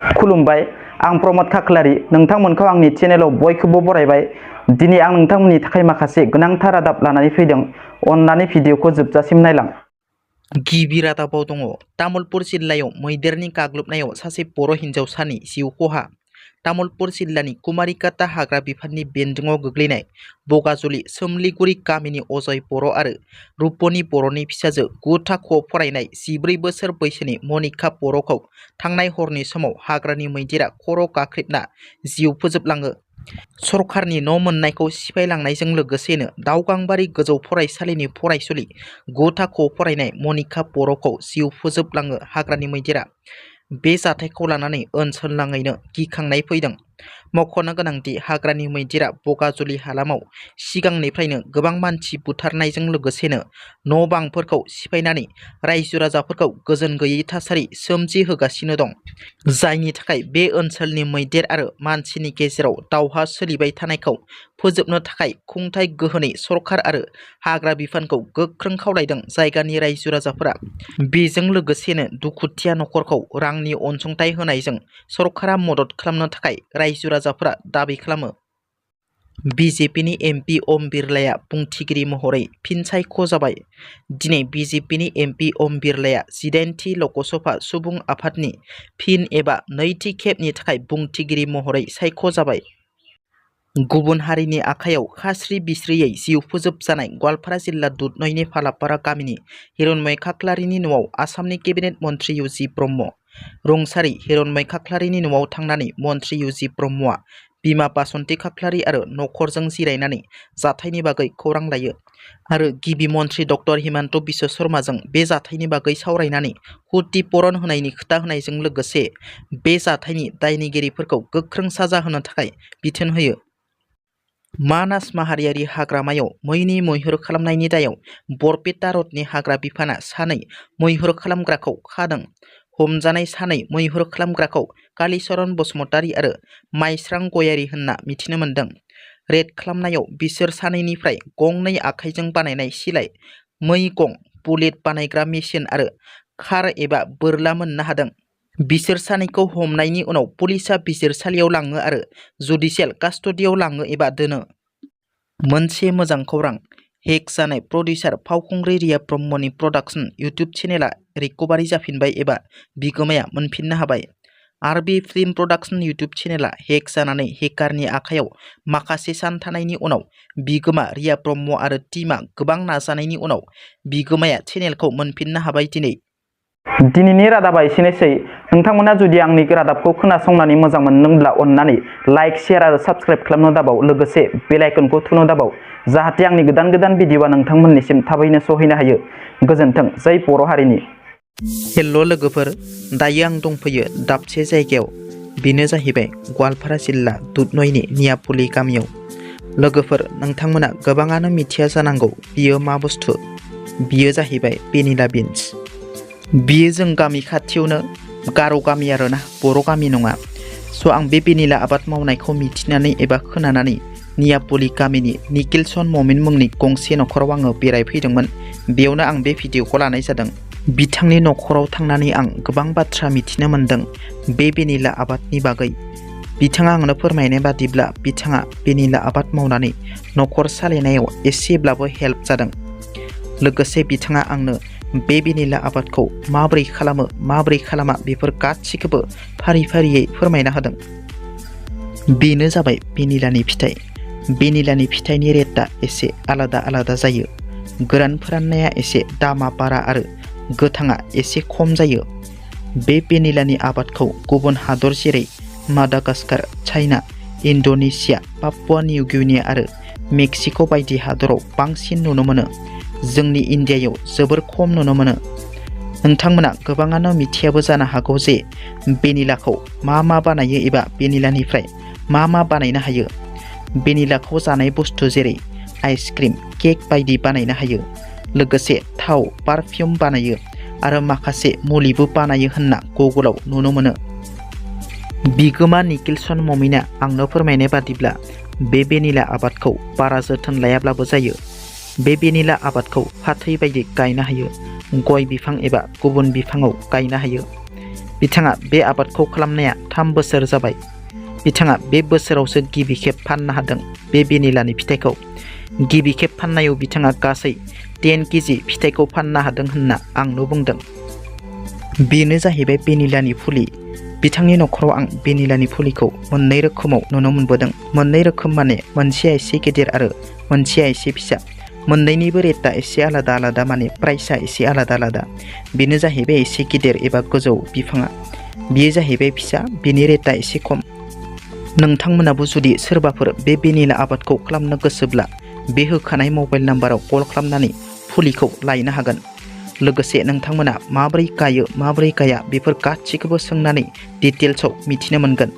खुलुमबाय आं प्रमद खाख्लारि नोंथांमोनखौ आंनि चेनेलाव बयखौबो बरायबाय। दिनै आं नोंथांमोननि थाखाय माखासे गोनांथार रादाब लानानै फैदों। अन्नानै भिडिअखौ जोबजासिम नायलां। गिबि रादाबाव दङ तामुलपुर जिल्लायाव मैदेरनि गाग्लोबनायाव सासे बर' हिन्जावसानि जिउ खहा। तामुलपुर जिल्लानि कुमारिकाटा हाग्रा बिफाननि बेन्दोंआव गोग्लैनाय बगाजुलि सोमलिगुरि गामिनि अजय बर' आरो रुपनि बर'नि फिसाजो 9 थाखोआव फरायनाय 14 बोसोर बैसोनि मनिका बर'खौ थांनाय हरनि समाव हाग्रानि मैदेरा खर' गाख्रेबना जिउ फोजोबलाङो। सरकारनि न' मोननायखौ सिफायलांनायजों लोगोसेनो दावगांबारि गोजौ फरायसालिनि फरायसुलि 9 थाखोआव फरायनाय मनिका बर'खौ जिउ फोजोबलाङो हाग्रानि मैदेरा। बे जाथायखौ लानानै ओनसोल नाङैनो गिखांनाय फैदों। मख'नो गोनांदि हाग्रानि मैदेरा बगाजुलि हालामाव सिगांनिफ्रायनो गोबां मानसि बुथारनायजों लोगोसेनो न' बांफोरखौ सिफायनानै रायजो राजाफोरखौ गोजोन गैयै थासारि सोमजिहोगासिनो दं। जायनि थाखाय बे ओनसोलनि मैदेर आरो मानसिनि गेजेराव दावहा सोलिबाय थानायखौ फोजोबनो थाखाय खुंथाय गोहोनि सरकार आरो हाग्रा बिफानखौ गोख्रों खावलायदों जायगानि रायजो राजाफोरा। बेजों लोगोसेनो दुखुथिया नखरखौ रांनि अनसुंथाइ होनायजों सरकारा मदद खालामनो थाखाय रायजो राजाफोरा दाबि खालामो। बिजेपिनि एमपि ओम बिरलाया बुंथिगिरि महरै फिन सायख' जाबाय। दिनै बिजेपिनि एमपि ओम बिरलाया 18थि लकसभा सुबुं आफादनि फिन एबा नैथि खेबनि थाखाय बुंथिगिरि महरै सायख' जाबाय। गुबुन हारिनि आखायाव खास्रि बिस्रियै जिउ फोजोबजानाय गवालपारा जिल्ला दुधनैनि फालापारा गामिनि हिरण्मय खाख्लारिनि न'आव आसामनि केबिनेट मन्त्रि इउजि ब्रह्म। रुंसारि हिरण्मय खाख्लारिनि न'आव थांनानै मन्त्रि इउजि ब्रह्मआ बिमा बासन्ति खाख्लारि आरो नखरजों जिरायनानै जाथायनि बागै खौरां लायो आरो गिबि मन्त्रि डक्टर हिमन्त बिश्व शर्माजों बे जाथायनि बागै सावरायनानै क्षतिपूरण होनायनि खोथा होनायजों लोगोसे बे जाथायनि दायनिगिरिफोरखौ गोख्रों साजा होनो थाखाय बिथोन होयो। मानास माहारियारि हाग्रामायाव मैनि मैहुर खालामनायनि दायाव बरपेटा रडनि हाग्रा बिफाना सानै मैहुर खालामग्राखौ खादों। हमजानाय सानै मैहुर खालामग्राखौ कालीचरण बसुमतारी आरो माइस्रां गयारी होनना मिथिनो मोन्दों। रेड खालामनायाव बिसोर सानैनिफ्राय गंनै आखाइजों बानायनाय सिलाइ, मै गं, बुलेट बानायग्रा मेसिन आरो खार एबा बोरला मोननो हादों। बिसोर सानैखौ हमनायनि उनाव पुलिसआ बिजिरसालियाव लाङो आरो जुडिसियेल कास्टडियाव लाङो एबा दोनो। मोनसे मोजां खौरां, हेक जानाय प्रडिउसार फावखुंग्रि रिया ब्रह्मनि प्रडाक्शन इउटुब चेनेला रिकभारि जाफिनबाय एबा बिगोमाया मोनफिननो हाबाय। आरबि फिल्म प्रडाक्शन इउटुब चेनेला हेक जानानै हेकारनि आखायाव माखासे सान थानायनि उनाव बिगोमा रिया ब्रह्म आरो टीमआ गोबां नाजानायनि उनाव बिगोमाया चेनेलखौ मोनफिननो हाबाय। दिनैनि रादाबा एसेनोसै। नोंथांमोना जुदि आंनि रादाबखौ खोनासंनानै मोजां मोनदोंब्ला अन्नानै लाइक, शेयार आरो साबस्क्राइब खालामनो दाबाव, लोगोसे बेल आइकनखौ थुनो दाबाव, जाहाथे आंनि गोदान भिडिअआ नोंथांमोननिसिम थाबैनो सहैनो हायो। गोजोन्थों। जै बर' हारिनि। हेल' लोगोफोर, दायो आं दंफैयो दाबसे जायगायाव। बेनो जाहैबाय गवालपारा जिल्ला दुधनैनि नियापुलि गामियाव। लोगोफोर, नोंथांमोना गोबाङानो मिथिया जानांगौ बियो मा बुस्थु। बियो जाहैबाय भेनिला बिन्स। बियो जों गामि खाथियावनो गार' गामि आरोना, बर' गामि नङा। स' आं बे भेनिला आबाद मावनायखौ मिथिनानै एबा खोनानानै नियापुलि गामिनि निकिलसन ममिन मुंनि गंसे न'खराव आङो बेरायफैदोंमोन। बेयावनो आं बे भिडिअखौ लानाय जादों। बिथांनि न'खराव थांनानै आं गोबां बाथ्रा मिथिनो मोन्दों बे भेनिला आबादनि बागै। बिथाङा आंनो फोरमायनाय बादिब्ला बिथाङा भेनिला आबाद मावनानै न'खर सालायनायाव एसेब्लाबो हेल्प जादों। लोगोसे बिथाङा आंनो बे भेनिला आबादखौ माबोरै खालामो माबोरै खालामा बेफोर गासिखौबो फारि फारियै फोरमायना होदों। बेनो जाबाय भेनिलानि फिथाइ। भेनिलानि फिथाइनि रेटआ एसे आलादा जायो। गोरान फोराननाया एसे दामा बारा आरो गोथाङा एसे खम जायो। बे भेनिलानि आबादखौ गुबुन हादर जेरै Madagascar, China, Indonesia, Papua New Guinea आरो मेक्सिक' बायदि हादराव बांसिन नुनो मोनो। जोंनि इन्डियायाव जोबोर खम नुनो मोनो। नोंथांमोना गोबाङानो मिथियाबो जानो हागौ जे भेनिलाखौ मा बानायो एबा भेनिलानिफ्राय मा बानायनो हायो। भेनिलाखौ जानाय बुस्थु जेरै आइसक्रिम, केक बायदि बानायनो हायो। लोगोसे थाव, पारफिउम बानायो आरो माखासे मुलिबो बानायो होनना गुगोलाव नुनो मोनो। बिगोमा निकिलसन ममिना आंनो फोरमायनाय बादिब्ला बे भेनिला आबादखौ बारा जोथोन लायाब्लाबो जायो। बे भेनिला आबादखौ फाथै बायदि गायनो हायो, गय बिफां एबा गुबुन बिफाङाव गायनो हायो। बिथाङा बे आबादखौ खालामनाया 3 बोसोर जाबाय। बिथाङा बे बोसोरावसो गिबि खेब फाननो हादों बे भेनिलानि फिथाइखौ। गिबि खेब फाननायाव बिथाङा गासै 10 केजि फिथाइखौ फाननो हादों होनना आंनो बुंदों। बेनो जाहैबाय भेनिलानि फुलि। बिथांनि नखराव आं भेनिलानि फुलिखौ मोननै रोखोमाव नुनो मोनबोदों। मोननै रोखोम माने मोनसेया एसे गेदेर आरो मोनसेया एसे फिसा। मोननैनिबो रेटआ एसे आलादा आलादा माने प्राइसआ एसे आलादा आलादा। बेनो जाहैबाय एसे गिदिर एबा गोजौ बिफाङा। बेयो जाहैबाय फिसा, बेनि रेटआ एसे खम। नोंथांमोनाबो जुदि सोरबाफोर बे भेनिला आबादखौ खालामनो गोसोब्ला बे होखानाय मबाइल नाम्बाराव कल खालामनानै फुलिखौ लायनो हागोन। लोगोसे नोंथांमोना माबोरै गायो माबोरै गाया बेफोर गासिखौबो सोंनानै डिटेल्सआव मिथिनो मोनगोन।